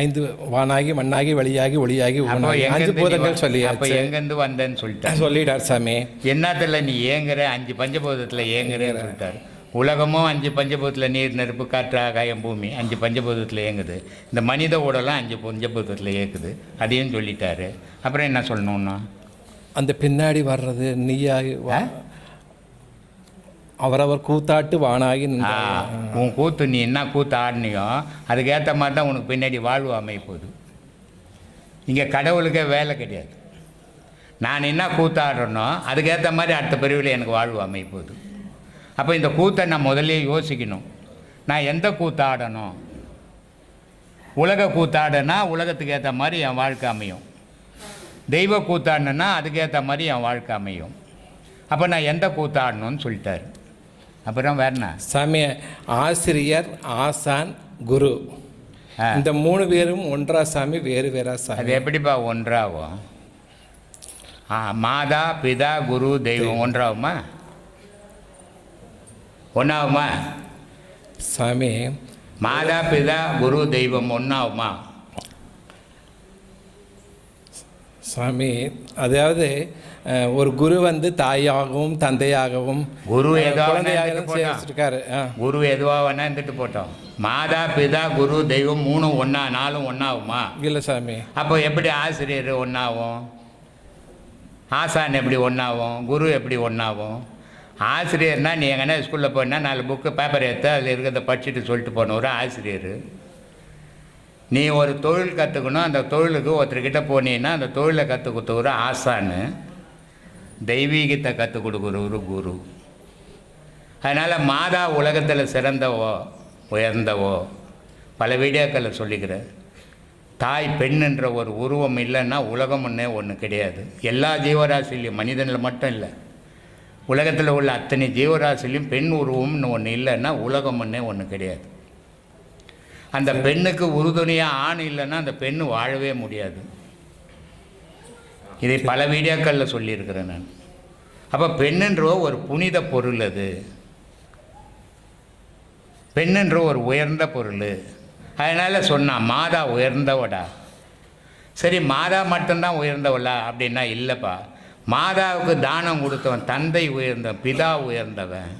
ஐந்து வானாகி மண்ணாகி வழியாகி ஒளியாகி அஞ்சு பூதங்கள் சொல்லி அப்போ எங்கேருந்து வந்தேன்னு சொல்லிட்டார் சாமி. என்னத்தில் நீ ஏங்குற? 5 பஞ்சபூதத்தில் ஏங்குறேன்னு சொல்லிட்டார். உலகமும் 5 பஞ்சபூதத்தில் நீர் நெருப்பு காற்று ஆகாயம் பூமி 5 பஞ்சபூதத்தில் இயங்குது. இந்த மனித உடலும் 5 பஞ்சபூதத்தில் இயக்குது. அதையும் சொல்லிட்டாரு. அப்புறம் என்ன சொல்லணும்னா அந்த பின்னாடி வர்றது நீயாகி அவரவர் கூத்தாட்டு வானாகி உன் கூத்து நீ என்ன கூத்து ஆடினியோ அதுக்கேற்ற மாதிரி தான் உனக்கு பின்னாடி வாழ்வு அமைப்போகுது. இங்கே கடவுளுக்கே வேலை கிடையாது. நான் என்ன கூத்தாடுறனோ அதுக்கேற்ற மாதிரி அடுத்த பிரிவில் எனக்கு வாழ்வு அமைப்போகுது. அப்போ இந்த கூத்தை நான் முதல்ல யோசிக்கணும். நான் எந்த கூத்தாடணும்? உலக கூத்தாடனா உலகத்துக்கு ஏற்ற மாதிரி என் வாழ்க்கை அமையும். தெய்வ கூத்தாடணுன்னா அதுக்கேற்ற மாதிரி என் வாழ்க்கை அமையும். அப்போ நான் எந்த கூத்தாடணும்னு சொல்லிட்டாரு. அப்புறம் வேறண்ணா சாமி, ஆசிரியர், ஆசான், குரு, இந்த 3 பேரும் ஒன்றா சாமி, வேறு வேறா சாமி? அது எப்படிப்பா ஒன்றாகும்? மாதா பிதா குரு தெய்வம் ஒன்றாகுமா? ஒன்றாகுமா சாமி? மாதா பிதா குரு தெய்வம் ஒன்றாகுமா சாமி? அதாவது ஒரு குரு வந்து தாயாகவும் தந்தையாகவும் குரு இருக்காரு. குரு எதுவாக வேணா இருந்துட்டு போட்டோம். மாதா பிதா குரு தெய்வம் 3 ஒன்றா 4 ஒன்றாகுமா? இல்லை சாமி. அப்போ எப்படி ஆசிரியர் ஒன்றாகும்? ஆசான் எப்படி ஒன்றாகும்? குரு எப்படி ஒன்றாகும்? ஆசிரியர்னால் நீ எங்கன்னா ஸ்கூலில் போனால் 4 புக்கு பேப்பர் எடுத்து அதில் இருக்கிறத படிச்சுட்டு சொல்லிட்டு போன ஒரு ஆசிரியர். நீ ஒரு தொழில் கற்றுக்கணும். அந்த தொழிலுக்கு ஒருத்தர்கிட்ட போனீங்கன்னா அந்த தொழிலை கற்றுக் கொடுத்த ஒரு ஆசானு, தெய்வீகத்தை கற்றுக் கொடுக்குற ஒரு குரு. அதனால் மாதா உலகத்தில் சிறந்தவோ உயர்ந்தவோ பல வீடியோக்களில் சொல்லிக்கிறேன். தாய் பெண்ணுன்ற ஒரு உருவம் இல்லைன்னா உலகம்னே ஒன்று கிடையாது. எல்லா ஜீவராசிலையும், மனிதனில் மட்டும் இல்லை, உலகத்தில் உள்ள அத்தனை ஜீவராசிலையும் பெண் உருவம்னு ஒன்று இல்லைன்னா உலகம்னே ஒன்று கிடையாது. அந்த பெண்ணுக்கு உறுதுணையாக ஆண் இல்லைன்னா அந்த பெண்ணு வாழவே முடியாது. இதை பல வீடியோக்களில் சொல்லியிருக்கிறேன் நான். அப்போ பெண்ணுன்ற ஒரு புனித பொருள், அது பெண்ணுன்ற ஒரு உயர்ந்த பொருள். அதனால் சொன்னான் மாதா உயர்ந்தவடா. சரி, மாதா மட்டும்தான் உயர்ந்தவளா அப்படின்னா இல்லைப்பா. மாதாவுக்கு தானம் கொடுத்தவன் தந்தை உயர்ந்தவன், பிதா உயர்ந்தவன்.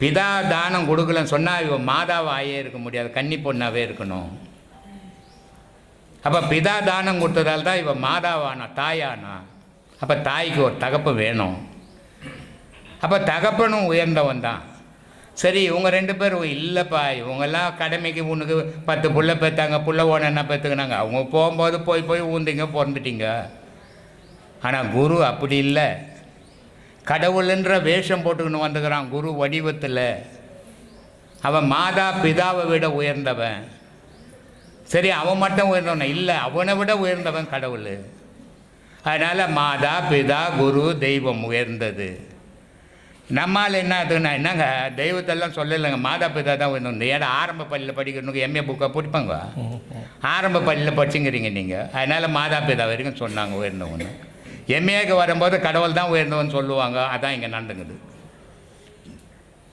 பிதா தானம் கொடுக்கலன்னு சொன்னால் இவன் மாதாவாயே இருக்க முடியாது, கன்னி பொண்ணாகவே இருக்கணும். அப்போ பிதா தானம் கொடுத்ததால் தான் இவன் மாதாவானா, தாயானா. அப்போ தாய்க்கு ஒரு தகப்பு வேணும். அப்போ தகப்பனும் உயர்ந்தவன் தான். சரி, இவங்க 2 பேரும் இல்லைப்பா, இவங்கெல்லாம் கடமைக்கு உனக்கு 10 புள்ள பெற்றாங்க, புள்ள ஓன என்ன பெற்றுக்கினாங்க. அவங்க போகும்போது போய் ஊந்திங்க, பிறந்துட்டிங்க. ஆனால் குரு அப்படி இல்லை. கடவுள்ன்ற வேஷம் போட்டுக்கின்னு வந்துக்கிறான் குரு வடிவத்தில். அவன் மாதா பிதாவை விட உயர்ந்தவன். சரி, அவன் மட்டும் உயர்ந்தவன் இல்லை, அவனை விட உயர்ந்தவன் கடவுள். அதனால் மாதா பிதா குரு தெய்வம் உயர்ந்தது. நம்மால் என்ன ஆகுதுன்னா, என்னங்க தெய்வத்தெல்லாம் சொல்லலைங்க, மாதா பிதா தான் உயர்ந்தது. ஏன்னா ஆரம்ப பள்ளியில் படிக்கணுங்க எம்ஏ புக்கை பிடிப்பாங்க. ஆரம்ப பள்ளியில் படிச்சுங்கிறீங்க நீங்கள். அதனால் மாதா பிதா வரைக்கும் சொன்னாங்க உயர்ந்தவன்னு. எம்ஏக்கு வரும்போது கடவுள் தான் உயர்ந்தவன் சொல்லுவாங்க. அதான் இங்கே நடந்துங்குது.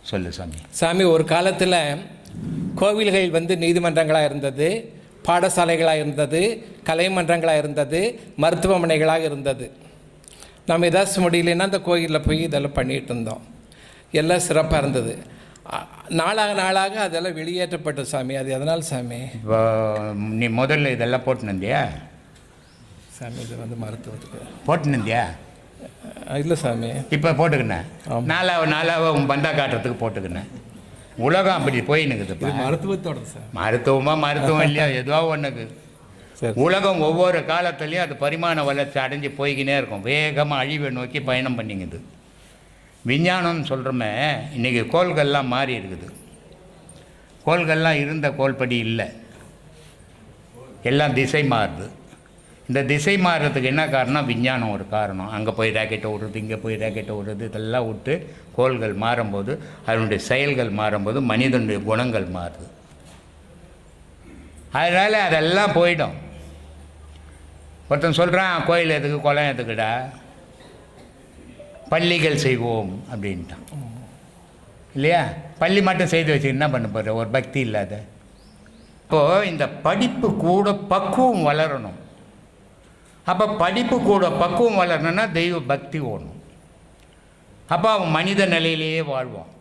சொல்லு சாமி. சாமி, ஒரு காலத்தில் கோவில்கள் வந்து நீதிமன்றங்களாக இருந்தது, பாடசாலைகளாக இருந்தது, கலைமன்றங்களாக இருந்தது, மருத்துவமனைகளாக இருந்தது. நம்ம ஏதாச்சும் முடியலன்னா அந்த கோயிலில் போய் இதெல்லாம் பண்ணிகிட்டு இருந்தோம். எல்லாம் சிறப்பாக இருந்தது. நாளாக அதெல்லாம் வெளியேற்றப்பட்டது சாமி. அது எதனால் சாமி? இப்போ நீ முதல்ல இதெல்லாம் போட்டுனந்தியா சாமி? இது வந்து மருத்துவத்துக்கு போட்டுனந்தியா? இல்லை சாமி, இப்போ போட்டுக்கினேன். நாளாக உன் பந்தா காட்டுறதுக்கு போட்டுக்கினேன். உலகம் அப்படி போயின்னுக்குது. மருத்துவத்தோட சார், மருத்துவம் இல்லையா, எதுவோ ஒன்றுக்கு. உலகம் ஒவ்வொரு காலத்துலேயும் அது பரிமாண வளர்ச்சி அடைஞ்சு போய்கினே இருக்கும். வேகமாக அழிவை நோக்கி பயணம் பண்ணிங்குது. விஞ்ஞானம்னு சொல்கிறோமே, இன்றைக்கி கோள்கள்லாம் மாறி இருக்குது. கோள்கள்லாம் இருந்த கோள்படி இல்லை, எல்லாம் திசை மாறுது. இந்த திசை மாறுறதுக்கு என்ன காரணம்? விஞ்ஞானம் ஒரு காரணம். அங்கே போய் ராக்கெட்டை விடுறது, இங்கே போய் ராக்கெட்டை விடுறது, இதெல்லாம் விட்டு கோள்கள் மாறும்போது அதனுடைய செயல்கள் மாறும்போது மனிதனுடைய குணங்கள் மாறுது. அதனால் அதெல்லாம் போயிடும். ஒருத்தன் சொல்கிறான் கோயில் எதுக்கு குளம் எதுக்குடா, பள்ளிகள் செய்வோம் அப்படின்ட்டான் இல்லையா? பள்ளி மட்டும் செய்து வச்சு என்ன பண்ண போகிற? ஒரு பக்தி இல்லாத. இப்போது இந்த படிப்பு கூட பக்குவம் வளரணும். அப்போ படிப்பு கூட பக்குவம் வளரணும்னா தெய்வ பக்தி ஓடணும். அப்போ அவன் மனித நிலையிலேயே வாழ்வான்.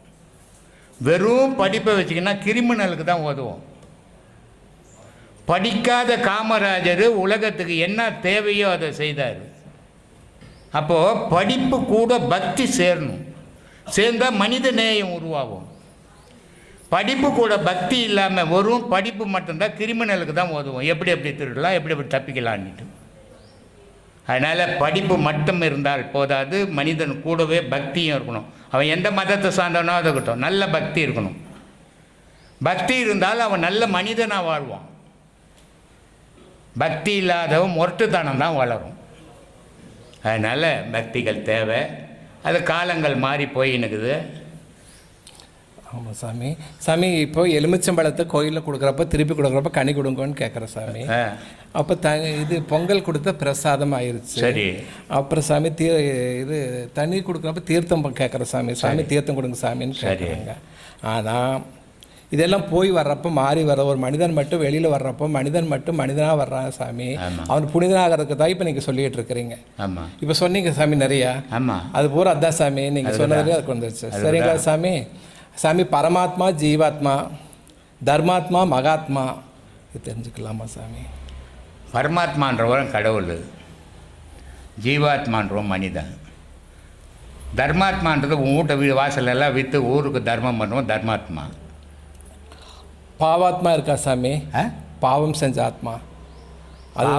வெறும் படிப்பை வச்சுக்கின்னா கிரிமினலுக்கு தான் உதவும். படிக்காத காமராஜர் உலகத்துக்கு என்ன தேவையோ அதை செய்தார். அப்போது படிப்பு கூட பக்தி சேரணும். சேர்ந்தால் மனித நேயம் உருவாகும். படிப்பு கூட பக்தி இல்லாமல் வெறும் படிப்பு மட்டும்தான் கிரிமினலுக்கு தான் உதவும். எப்படி எப்படி திருடலாம், எப்படி எப்படி தப்பிக்கலான்ட்டு. அதனால் படிப்பு மட்டும் இருந்தால் போதாது, மனிதன் கூடவே பக்தியும் இருக்கணும். அவன் எந்த மதத்தை சார்ந்தவனோ அதை இருக்கட்டும், நல்ல பக்தி இருக்கணும். பக்தி இருந்தால் அவன் நல்ல மனிதனாக வாழ்வான். பக்தி இல்லாதவன் முரட்டுத்தனம் தான் வளரும். அதனால் பக்திகள் தேவை. அது காலங்கள் மாறி போயின்னுக்குது. ஆமாம் சாமி. சாமி இப்போ எலுமிச்சம்பழத்தை கோயிலில் கொடுக்குறப்ப திருப்பி கொடுக்குறப்ப கனி கொடுங்கன்னு கேட்குற சாமி. அப்போ இது பொங்கல் கொடுத்த பிரசாதம் ஆயிடுச்சு. சரி. அப்புறம் சாமி இது தண்ணீர் கொடுக்குறப்ப தீர்த்தம் கேட்குற சாமி. சாமி தீர்த்தம் கொடுங்க சாமின்னு கேட்குறாங்க. ஆனால் இதெல்லாம் போய் வர்றப்போ மாறி வர ஒரு மனிதன் மட்டும் வெளியில் வர்றப்போ மனிதன் மட்டும் மனிதனாக வர்றான் சாமி. அவன் புனிதனாகிறதுக்கு தான் இப்போ நீங்கள் சொல்லிகிட்டு இருக்கிறீங்க. ஆமாம். இப்போ சொன்னீங்க சாமி நிறையா. ஆமாம். அது பூரா அதான் சாமி நீங்கள் சொன்னதுலேயே அதுக்கு வந்துருச்சு. சரிங்களா சாமி? சாமி பரமாத்மா, ஜீவாத்மா, தர்மாத்மா, மகாத்மா, இது தெரிஞ்சுக்கலாமா சாமி? பரமாத்மான்றவன் கடவுள், ஜீவாத்மான்றவன் மனிதன். தர்மாத்மான்றது உன் வீட்டை வீடு வாசலெல்லாம் விற்று ஊருக்கு தர்மம் பண்ணுவோம், தர்மாத்மா. பாவாத்மா இருக்கா சாமி? பாவம் செஞ்ச ஆத்மா, அது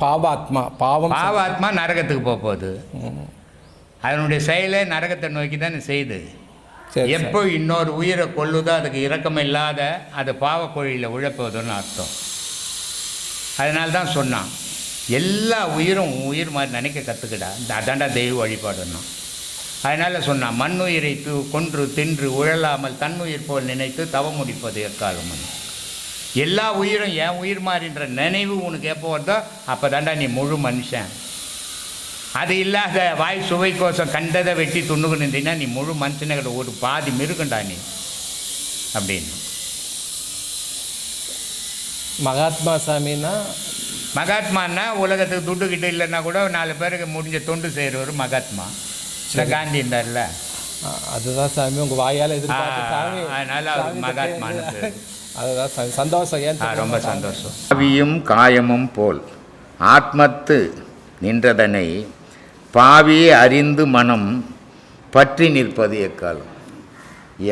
பாவாத்மா. பாவாத்மா நரகத்துக்கு போக போகுது. அதனுடைய செயலை நரகத்தை நோக்கி தானே செய்யுது. எப்போ இன்னொரு உயிரை கொல்லுதோ அதுக்கு இரக்கம் இல்லாத அது பாவக்கொழியில் உழப்போதுன்னு அர்த்தம். அதனால தான் சொன்னான், எல்லா உயிரும் உயிர் மாதிரி நினைக்க கற்றுக்கிடா, அதாண்டா தெய்வ வழிபாடுன்னா. அதனால் சொன்னான், மண்ணுயிரை கொன்று தின்று உழலாமல் தன்னுயிர் போல் நினைத்து தவ முடிப்பது எக்காலம். எல்லா உயிரும் என் உயிர் மாதிரின்ற நினைவு உனக்கு எப்போ வருதோ அப்போ தாண்டா நீ முழு மனுஷன். அது இல்லாத வாய் சுவை கோசம் கண்டதை வெட்டி துண்ணுக்கு நின்றீங்கன்னா நீ முழு மனுஷனை ஒரு பாதி மிருகண்டா நீ அப்படின்னு. மகாத்மா சாமின்னா, மகாத்மானா உலகத்துக்கு துட்டுக்கிட்டு இல்லைன்னா கூட 4 பேருக்கு முடிஞ்ச தொண்டு செய்கிறவர் மகாத்மா. இல்லை காந்தி இருந்தார்ல, அதுதான் சாமி உங்கள் வாயால் எதிர்பார்த்து. அதனால் அவர் மகாத்மான்னு பேர். அதுதான் சாமி. சந்தோஷம். ஏன் ரொம்ப சந்தோஷம். ஆவியும் காயமும் போல் ஆத்மத்து நின்றதனை பாவி அறிந்து மனம் பற்றி நிற்பது எக்காலம்.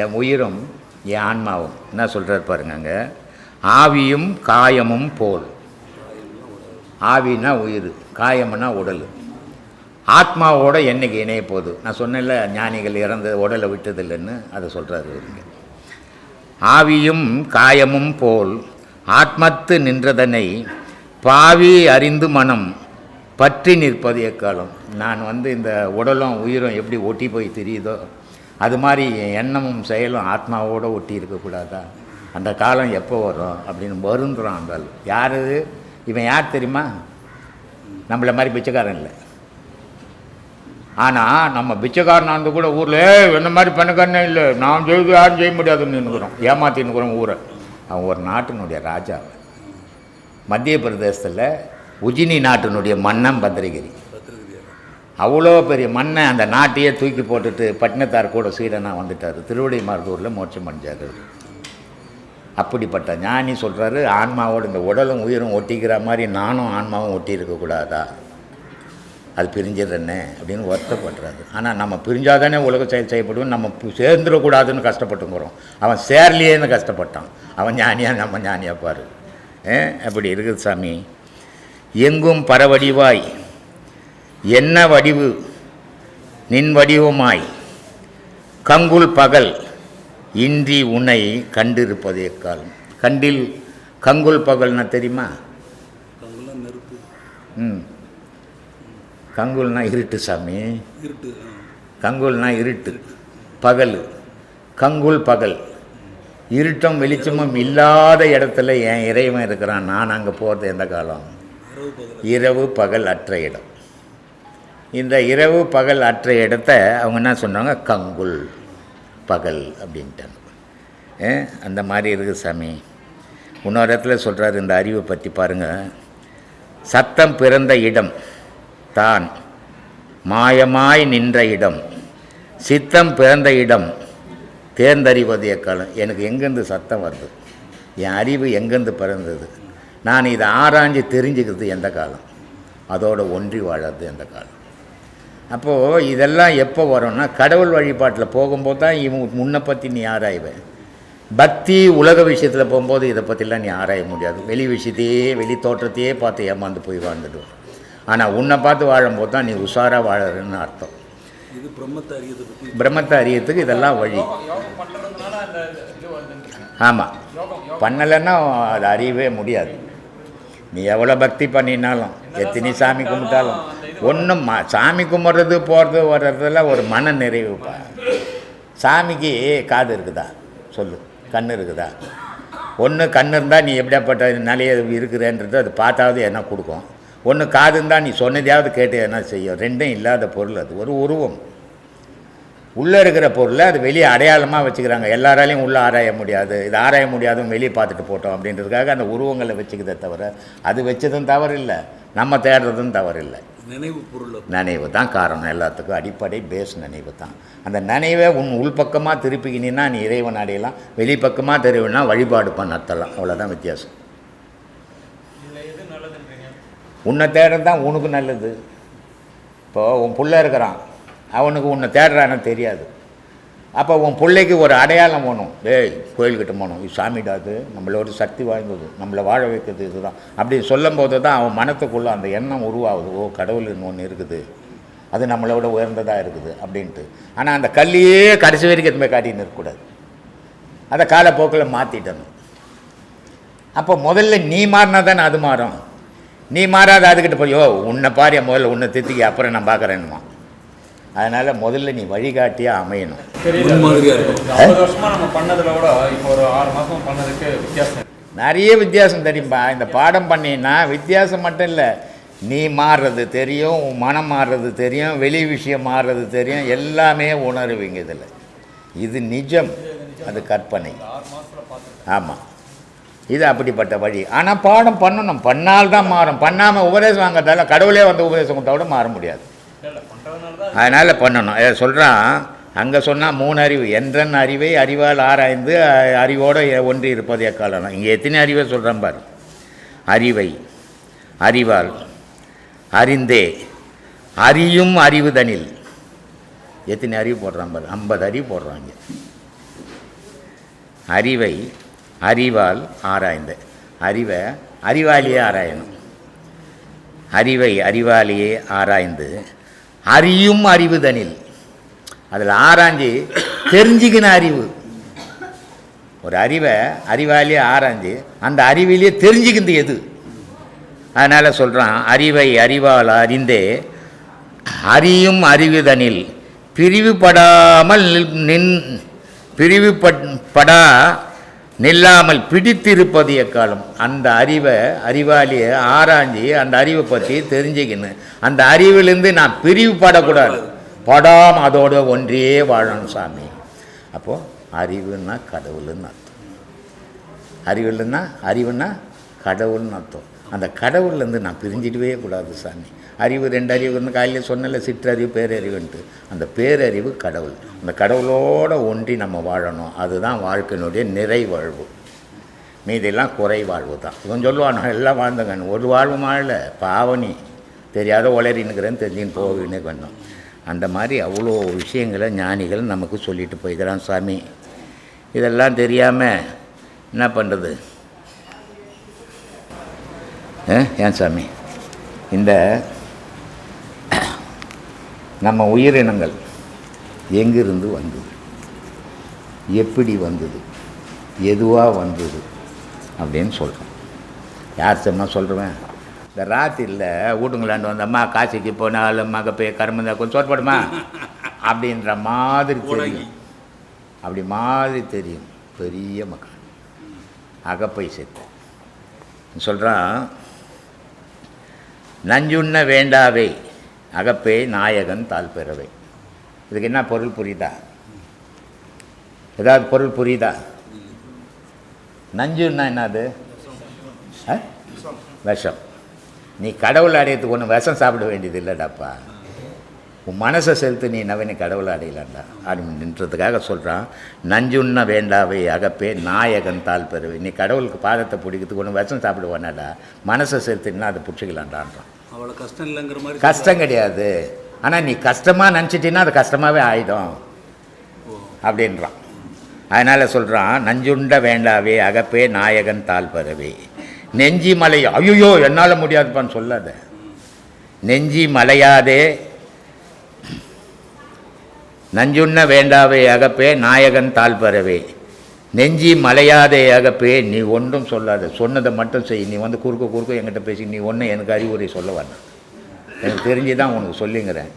என் உயிரும் என் ஆன்மாவும் என்ன சொல்கிறார் பாருங்க. ஆவியும் காயமும் போல். ஆவினா உயிர், காயம்னா உடல். ஆத்மாவோட என்னைக்கு இணைய போகுது? நான் சொன்னேன்ல, ஞானிகள் இறந்து உடலை விட்டதில்லைன்னு, அதை சொல்கிறாரு இவருங்க. ஆவியும் காயமும் போல் ஆத்மத்து நின்றதனை பாவி அறிந்து மனம் பற்றி நிற்பது எக்காலம். நான் இந்த உடலும் உயிரும் எப்படி ஒட்டி போய் தெரியுதோ அது மாதிரி என் எண்ணமும் செயலும் ஆத்மாவோடு ஒட்டி இருக்கக்கூடாதா? அந்த காலம் எப்போ வரும் அப்படின்னு வருந்துறான். அந்த யார் இவன்? யார் தெரியுமா? நம்மளை மாதிரி பிச்சைக்காரன் இல்லை. ஆனால் நம்ம பிச்சைக்காரனாந்து கூட ஊரில் என்ன மாதிரி பணக்காரனே இல்லை, நான் செய்து யாரும் செய்ய முடியாதுன்னு நின்றுக்கிறோம், ஏமாற்றின்னுக்குறோம் ஊரை. அவன் ஒரு நாட்டினுடைய ராஜா. மத்திய பிரதேசத்தில் உஜினி நாட்டினுடைய மன்னன் பத்ரகிரி. அவ்வளோ பெரிய மண்ணை அந்த நாட்டையே தூக்கி போட்டுட்டு பட்டினத்தார் கூட சீடனாக வந்துட்டார். திருவடி மார்கூரில் மோட்சம் அடைஞ்சார். அப்படிப்பட்ட ஞானி சொல்கிறாரு, ஆன்மாவோடு இந்த உடலும் உயிரும் ஒட்டிக்கிற மாதிரி நானும் ஆன்மாவும் ஒட்டி இருக்கக்கூடாதா? அது பிரிஞ்சிடறேன்னே அப்படின்னு வருத்தப்படுறாரு. ஆனால் நம்ம பிரிஞ்சாதானே உலக செயல் செய்யப்படுவோம், நம்ம சேர்ந்துடக்கூடாதுன்னு கஷ்டப்பட்டுங்கிறோம். அவன் சேர்லையேன்னு கஷ்டப்பட்டான். அவன் ஞானியாக நம்ம ஞானியாக பாரு. அப்படி இருக்குது சாமி. எங்கும் பரவடிவாய் என்ன வடிவு நின் வடிவமாய் கங்குல் பகல் இன்றி உன்னை கண்டிருப்பதே காலம். கண்டில் கங்குல் பகல்னா தெரியுமா? ம் கங்குல்னா இருட்டு சாமி. இருட்டு. கங்குல்னா இருட்டு, பகல். கங்குல் பகல். இருட்டும் வெளிச்சமும் இல்லாத இடத்துல என் இறைவன் இருக்கிறான். நான் அங்கே போகிறது எந்த காலம்? இரவு பகல் அற்ற இடம். இந்த இரவு பகல் அற்ற இடத்த அவங்க என்ன சொன்னாங்க? கங்குல் பகல் அப்படின்ட்டாங்க. அந்த மாதிரி இருக்குது சாமி. இன்னொரு இடத்துல சொல்கிறார் இந்த அறிவை பற்றி பாருங்கள். சத்தம் பிறந்த இடம் தான் மாயமாய் நின்ற இடம், சித்தம் பிறந்த இடம் தேர்ந்தறிவது எக்காலம். எனக்கு எங்கேருந்து சத்தம் வருது, என் அறிவு எங்கேருந்து பிறந்தது, நான் இதை ஆராய்ஞ்சு தெரிஞ்சுக்கிறது எந்த காலம், அதோட ஒன்றி வாழறது எந்த காலம். அப்போது இதெல்லாம் எப்போ வரும்னா கடவுள் வழிபாட்டில் போகும்போது தான் இவங்க முன்னை பற்றி நீ ஆராய்வேன். பக்தி உலக விஷயத்தில் போகும்போது இதை பற்றிலாம் நீ ஆராய முடியாது. வெளி விஷயத்தையே வெளி தோற்றத்தையே பார்த்து ஏமாந்து போய் வாழ்ந்துடுவோம். ஆனால் உன்னை பார்த்து வாழும்போது தான் நீ உஷாராக வாழறன்னு அர்த்தம். இது பிரம்மத்தை அறியறதுக்கு இதெல்லாம் வழி. ஆமாம், பண்ணலைன்னா அது அறியவே முடியாது. நீ எவ்வளோ பக்தி பண்ணினாலும் எத்தனை சாமி கும்பிட்டாலும் ஒன்றும் சாமி கும்பிட்றது போகிறது வர்றதுல ஒரு மன நிறைவுப்பா. சாமிக்கு காது இருக்குதா சொல்லு, கண் இருக்குதா? ஒன்று கண் இருந்தால் நீ எப்படியாப்பட்ட நிலைய இருக்கிறேன்றது அது பார்த்தாவது என்ன கொடுக்கும். ஒன்று காது இருந்தால் நீ சொன்னதையாவது கேட்டு என்ன செய்யும். ரெண்டும் இல்லாத பொருள், அது ஒரு உருவம். உள்ளே இருக்கிற பொருளை அது வெளியே அடையாளமாக வச்சுக்கிறாங்க. எல்லாராலையும் உள்ளே ஆராய முடியாது, இது ஆராய முடியாதும் வெளியே பார்த்துட்டு போட்டோம் அப்படின்றதுக்காக அந்த உருவங்களை வச்சுக்கிறத தவிர அது வச்சதும் தவறு இல்லை, நம்ம தேடுறதும் தவறு இல்லை. நினைவு பொருள், நினைவு தான் காரணம். எல்லாத்துக்கும் அடிப்படை பேஸ் நினைவு தான். அந்த நினைவை உன் உள்பக்கமாக திருப்பிக்கினா நீ இறைவன் அடையலாம், வெளிப்பக்கமாக தெரியும்னா வழிபாடு பண்ணலாம். அவ்வளோதான் வித்தியாசம். உன்னை தேடுறது தான் உனக்கு நல்லது. இப்போது உன் பிள்ளை இருக்கிறான், அவனுக்கு உன்னை தேடுறான்னு தெரியாது. அப்போ உன் பிள்ளைக்கு ஒரு அடையாளம் வேணும். டேய் கோயில்கிட்ட போகணும், இது சாமிடாது, நம்மளோட சக்தி வாய்ந்தது, நம்மளை வாழ வைக்கிறது இதுதான் அப்படி சொல்லும் போது தான் அவன் மனத்துக்குள்ளே அந்த எண்ணம் உருவாகுது. ஓ கடவுள்னு ஒன்று இருக்குது, அது நம்மளோட உயர்ந்ததாக இருக்குது அப்படின்ட்டு. ஆனால் அந்த கல்லையே கடைசி வரைக்கும் எதுவுமே காட்டின்னு இருக்கக்கூடாது, அதை காலப்போக்கில் மாற்றிட்டணும். அப்போ முதல்ல நீ மாறினா தானே அது மாறும். நீ மாறாத அதுக்கிட்ட போய் ஓ உன்னை பாரு முதல்ல உன்னை தித்திக்கி அப்புறம் நான் பார்க்குறேன்னுமா. அதனால் முதல்ல நீ வழிகாட்டியாக அமையணும். நிறைய வித்தியாசம் தெரியும்பா. இந்த பாடம் பண்ணினா வித்தியாசம் மட்டும் இல்லை, நீ மாறுறது தெரியும், உன் மனம் மாறுறது தெரியும், வெளி விஷயம் மாறுறது தெரியும், எல்லாமே உணருவீங்க இதில். இது நிஜம், அது கற்பனை. ஆமாம், இது அப்படிப்பட்ட வழி. ஆனால் பாடம் பண்ணணும், பண்ணால்தான் மாறும். பண்ணாமல் உபதேசம் வாங்கிறதால கடவுளே வந்து உபதேசம் கொடுத்தா கூட மாற முடியாது. அதனால் பண்ணணும். சொல்கிறான் அங்கே சொன்னால் 3 அறிவு. என்றன் அறிவை அறிவால் ஆராய்ந்து அறிவோடு ஒன்றி இருப்பது எக்காலம். இங்கே எத்தனை அறிவை சொல்கிறேன் பாரு. அறிவை அறிவால் அறிந்தே அறியும் அறிவுதனில். எத்தனை அறிவு போடுறான் பாரு, 50 அறிவு போடுறாங்க. அறிவை அறிவால் ஆராய்ந்த, அறிவை அறிவாளியே ஆராயணும். அறிவை அறிவாளியே ஆராய்ந்து அறியும் அறிவுதனில், அதில் ஆராய்ஞ்சி தெரிஞ்சுக்கின அறிவு. ஒரு அறிவை அறிவாளியே ஆராய்ஞ்சு அந்த அறிவிலேயே தெரிஞ்சுக்கிது எது. அதனால் சொல்கிறான் அறிவை அறிவால் அறிந்தே அறியும் அறிவுதனில் பிரிவுபடாமல் பிரிவுபடா நில்லாமல் பிடித்திருப்பது எக்காலம். அந்த அறிவை அறிவாளியை ஆராய்ஞ்சி அந்த அறிவை பற்றி தெரிஞ்சுக்கின்னு அந்த அறிவிலேருந்து நான் பிரிவுபடக்கூடாது, படாமல் அதோடு ஒன்றியே வாழணும் சாமி. அப்போது அறிவுன்னா கடவுள்னு அர்த்தம். அறிவுன்னா கடவுள்னு அர்த்தம். அந்த கடவுள்லேருந்து நான் பிரிஞ்சிடவே கூடாது சாமி. அறிவு 2 அறிவுன்னு காலையில் சொன்னல, சிற்றறிவு பேரறிவுன்ட்டு. அந்த பேரறிவு கடவுள். அந்த கடவுளோடு ஒன்றி நம்ம வாழணும். அதுதான் வாழ்க்கையினுடைய நிறைவாழ்வு. மீதெல்லாம் குறைவாழ்வு தான். இவன் சொல்லுவான் எல்லாம் வாழ்ந்தங்க, ஒரு வாழ்வு வாழல பாவனி தெரியாத உளறினுக்கிறேன்னு தெரிஞ்சுன்னு போகின்னு பண்ணோம். அந்த மாதிரி அவ்வளோ விஷயங்களை ஞானிகள் நமக்கு சொல்லிட்டு போய்க்கிறான் சாமி. இதெல்லாம் தெரியாமல் என்ன பண்ணுறது? ஏன் சாமி, இந்த நம்ம உயிரினங்கள் எங்கிருந்து வந்தது, எப்படி வந்தது, எதுவாக வந்தது அப்படின்னு சொல்கிறேன். யார் சொன்னால் சொல்கிறேன்? இந்த ராத்திரியில் வீட்டுங்களாண்டு வந்து அம்மா காசிக்கு போனாலும் மகப்பே கரும்பு கொஞ்சம் சோறுபடுமா அப்படின்ற மாதிரி தெரியும். அப்படி மாதிரி தெரியும். பெரிய மக்கள் அகப்பை செத்து சொல்கிறான். நஞ்சுண்ண வேண்டாவே அகப்பே நாயகன் தாழ் பெறவே. இதுக்கு என்ன பொருள் புரியுதா? ஏதாவது பொருள் புரியுதா? நஞ்சுன்னா என்னது? விஷம். நீ கடவுள் அடையத்துக்கு ஒன்று விஷம் சாப்பிட வேண்டியது இல்லைடாப்பா. உன் மனசை செலுத்து, நீ நவீன கடவுளை அடையலாண்டா அப்படின்றதுக்காக சொல்கிறான். நஞ்சுண்ண வேண்டாவே அகப்பே நாயகன் தாழ் பெறுவே. நீ கடவுளுக்கு பாதத்தை பிடிக்கிறதுக்கு ஒன்று விஷம் சாப்பிடுவானாடா, மனசை செலுத்தினா அதை பிடிச்சிக்கலான்டான்றான். அவ்வளோ கஷ்டம் இல்லைங்கிற மாதிரி. கஷ்டம் கிடையாது, ஆனால் நீ கஷ்டமாக நினச்சிட்டின்னா அது கஷ்டமாகவே ஆகிடும் அப்படின்றான். அதனால் சொல்கிறான், நஞ்சுண்ட வேண்டாவே அகப்பே நாயகன் தாழ் பெறவே. நெஞ்சி மலை ஐயோ என்னால் முடியாதுப்பான்னு சொல்லாத. நெஞ்சி மலையாதே நஞ்சுண்ண வேண்டாவே அகப்பே நாயகன் தாழ் பெறவே. நெஞ்சி மலையாதே அகப்பே நீ ஒன்றும் சொல்லாத, சொன்னதை மட்டும் செய். நீ வந்து குறுக்க என்கிட்ட பேசி நீ ஒன்று எனக்கு அறிவுரை சொல்ல வேண்டாம். எனக்கு தெரிஞ்சு தான் உனக்கு சொல்லிங்கிறேன்.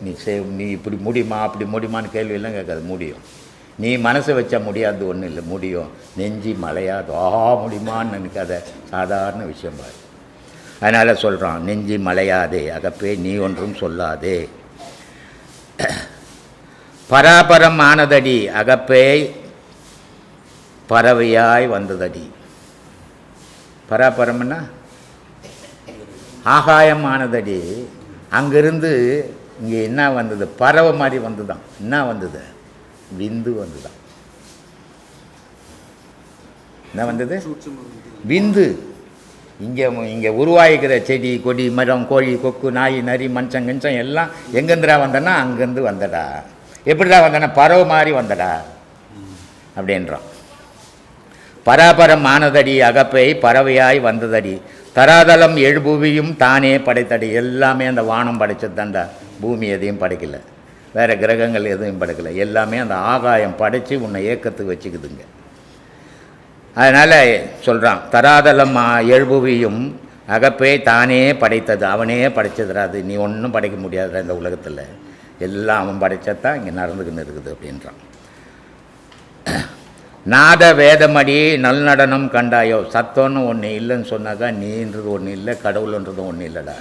நீ இப்படி முடியுமா அப்படி முடியுமான்னு கேள்வியெல்லாம் கேட்காது. முடியும். நீ மனசை வச்சா முடியாது ஒன்றும் இல்லை, முடியும். நெஞ்சி மலையாது முடியுமான்னு நினைக்காத, சாதாரண விஷயம் பாரு. அதனால் சொல்கிறான், நெஞ்சி மலையாதே அகப்பே நீ ஒன்றும் சொல்லாதே. பராபரம் ஆனதடி அகப்பே பறவையாய் வந்ததடி. பராபரம்னா ஆகாயம் ஆனதடி. அங்கிருந்து இங்கே என்ன வந்தது? பறவை மாதிரி வந்துதான். என்ன வந்தது? விந்து வந்துதான். என்ன வந்தது? விந்து. இங்கே உருவாகிக்கிற செடி கொடி மரம் கோழி கொக்கு நாய் நரி மனுஷன் கிஞ்சம் எல்லாம் எங்கேருந்துடா வந்தனா? அங்கேருந்து வந்தடா. எப்படிடா வந்தனா? பறவை மாதிரி வந்தடா அப்படின்றான். பராபரம் ஆனதடி அகப்பை பறவையாய் வந்ததடி. தராதலம் எழுபூவியும் தானே படைத்தடி. எல்லாமே அந்த வானம் படைச்சது தாண்டா. பூமி எதையும் படைக்கலை, வேறு கிரகங்கள் எதுவும் படைக்கலை. எல்லாமே அந்த ஆகாயம் படைத்து உன்னை ஏக்கத்துக்கு வச்சுக்குதுங்க. அதனால் சொல்கிறான், தராதலம் எழுபுவியும் அகப்பே தானே படைத்தது. அவனே படைச்சதுராது, நீ ஒன்றும் படைக்க முடியாது இந்த உலகத்தில். எல்லாம் அவன் படைச்சதான் இங்கே நடந்துக்கின்னு இருக்குது அப்படின்றான். நாத வேதமடி நல்நடனம் கண்டாயோ. சத்தம்னு ஒன்று இல்லைன்னு சொன்னாக்கா நீன்றது ஒன்று இல்லை, கடவுள்ன்றது ஒன்று இல்லைடா.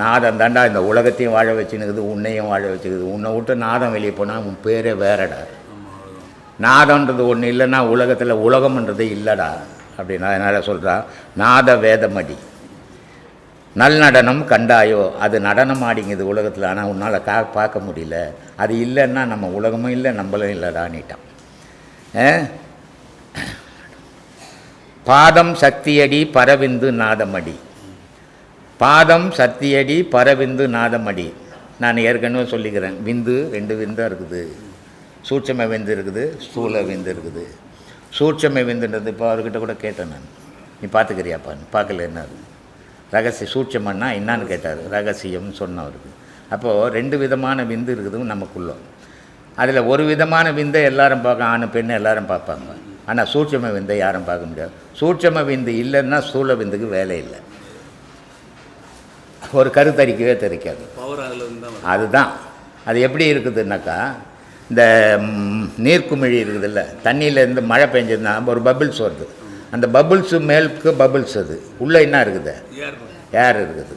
நாதம் தாண்டா இந்த உலகத்தையும் வாழ வச்சுன்னுக்குது, உன்னையும் வாழ வச்சுக்குது. உன்னை விட்டு நாதம் வெளியே போனால் உன் பேரே வேறடா. நாதன்றது ஒன்று இல்லைன்னா உலகத்தில் உலகம்ன்றது இல்லைடா அப்படின்னா. அதனால் சொல்கிறா, நாத வேதமடி நல்நடனம் கண்டாயோ. அது நடனம் ஆடிங்குது உலகத்தில், ஆனால் உன்னால் பார்க்க முடியல. அது இல்லைன்னா நம்ம உலகமும் இல்லை நம்மளும் இல்லைடான்னுட்டான். பாதம் சக்தியடி பரவிந்து நாதமடி. பாதம் சக்தியடி பரவிந்து நாதமடி. நான் ஏற்கனவே சொல்லிக்கிறேன், விந்து 2 விந்தாக இருக்குது. சூட்சம விந்து இருக்குது, ஸ்தூல விந்து இருக்குது. சூட்சம விந்துன்றது இப்போ அவர்கிட்ட கூட கேட்டேன் நான், நீ பார்த்துக்கிறியாப்பான்னு. பார்க்கல. என்ன ரகசியம் சூட்சமன்னா என்னான்னு கேட்டார். ரகசியம்னு சொன்னவருக்கு. அப்போது 2 விதமான விந்து இருக்குது நமக்குள்ளே. அதில் ஒரு விதமான விந்தை எல்லாரும் பார்க்க, ஆணு பெண்ணு எல்லாரும் பார்ப்பாங்க. ஆனால் சூட்சம விந்தை யாரும் பார்க்க முடியாது. சூட்சம விந்து இல்லைன்னா ஸ்தூல விந்துக்கு வேலை இல்லை. ஒரு கருத்தரிக்கவே தெரிக்காது. அதுதான். அது எப்படி இருக்குதுன்னாக்கா, இந்த நீர்க்குமிழி இருக்குதுல்ல, தண்ணியிலேருந்து மழை பெஞ்சதுன்னா ஒரு பபிள்ஸ் வருது. அந்த பபுள்ஸு மேலுக்கு பபுள்ஸ், அது உள்ளே என்ன இருக்குது? ஏர் இருக்குது.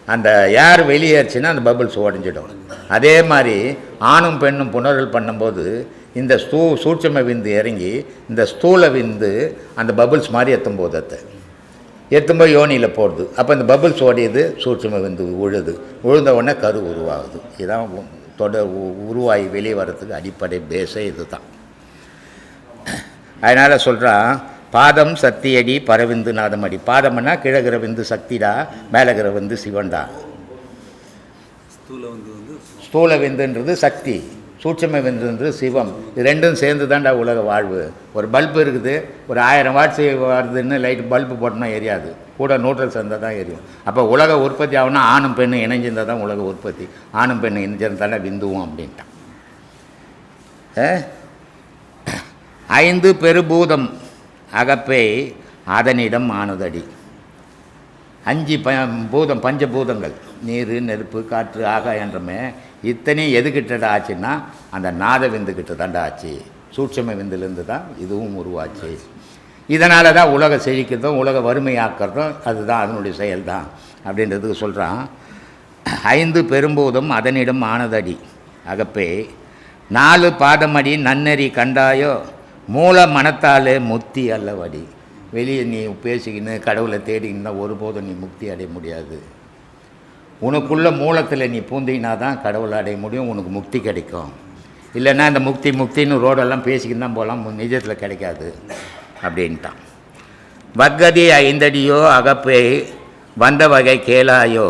அந்த ஏர் வெளியேறுச்சுன்னா அந்த பபுள்ஸ் உடஞ்சிடும். அதே மாதிரி ஆணும் பெண்ணும் புணர்வு பண்ணும்போது இந்த சூட்சம விந்து இறங்கி இந்த ஸ்தூல விந்து அந்த பபுள்ஸ் மாதிரி எத்தும்போது எத்தும்போது யோனியில் போடுது. அப்போ இந்த பபுள்ஸ் ஓடியது, சூட்சம விந்து உழுந்த உடனே கரு உருவாகுது. இதுதான் உருவாகி வெளியே வர்றதுக்கு அடிப்படை பேஸே இது தான். அதனால் சொல்கிறான், பாதம் சக்தியடி பரவிந்து நாதமடி. பாதம்னா கிழகிற விந்து சக்திடா, மேலகிற விந்து சிவன்டா. ஸ்தூல விந்துன்றது சக்தி, சூட்சம விந்துன்றது சிவம். இது ரெண்டும் சேர்ந்து தான்டா உலக வாழ்வு. ஒரு பல்பு இருக்குது, ஒரு 1000 வாட்ஸ் வருதுன்னு லைட்டு பல்பு போட்டோம்னா எரியாது, கூட நியூட்ரல் சேர்ந்தால் தான் எரியும். அப்போ உலக உற்பத்தி ஆகுனா ஆணும் பெண்ணும் இணைஞ்சிருந்தால் தான் உலக உற்பத்தி. ஆணும் பெண்ணும் இணைஞ்சிருந்தால விந்துவும் அப்படின்ட்டான். 5 பெருபூதம் அகப்பை அதனிடம் ஆனதடி. 5 பூதம், பஞ்சபூதங்கள், நீர், நெருப்பு, காற்று, ஆகாயன்றமே இத்தனையும் எதுக்கிட்ட ஆச்சுன்னா அந்த நாத விந்துக்கிட்ட தாண்டா ஆச்சு. சூட்சும விந்துலேருந்து தான் இதுவும் உருவாச்சு. இதனால தான் உலக செழிக்கிறதும் உலக வறுமையாக்கிறதும் அதுதான் அதனுடைய செயல்தான் அப்படின்றதுக்கு சொல்கிறான். 5 பெரும்பூதம் அதனிடம் ஆனதடி அகப்பே 4 பாதமடி நன்னெறி கண்டாயோ மூல மனத்தாலே முக்தி அல்லவடி. வெளியே நீ பேசிக்கின்னு கடவுளை தேடிக்கின்னா ஒருபோதும் நீ முக்தி அடைய முடியாது. உனக்குள்ள மூலத்தில் நீ பூந்தினா தான் கடவுளை அடைய முடியும், உனக்கு முக்தி கிடைக்கும். இல்லைன்னா இந்த முக்தின்னு ரோடெல்லாம் பேசிக்கின்னு தான் போகலாம், நிஜத்தில் கிடைக்காது அப்படின்ட்டான். வக்கதி 5 அடியோ அகப்பே வந்த வகை கேளாயோ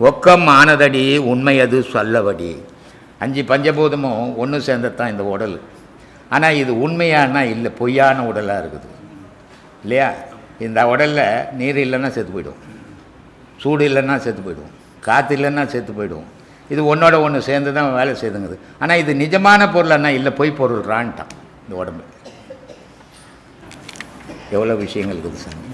ஒக்கம் ஆனதடி உண்மை அது சொல்லவடி. 5 பஞ்சபூதமும் ஒன்று சேர்ந்ததான் இந்த உடல். ஆனால் இது உண்மையானா இல்லை, பொய்யான உடலாக இருக்குது இல்லையா? இந்த உடலில் நீர் இல்லைன்னா செத்து போய்டும், சூடு இல்லைன்னா செத்து போய்டும், காற்று இல்லைன்னா செத்து போய்டும். இது ஒன்றோட ஒன்று சேர்ந்து தான் வேலை செய்துங்குது. ஆனால் இது நிஜமான பொருள்னா இல்லை, பொய் பொருள்றான்ட்டான் இந்த உடம்பு. எவ்வளோ விஷயங்கள் இருக்குது சாமி.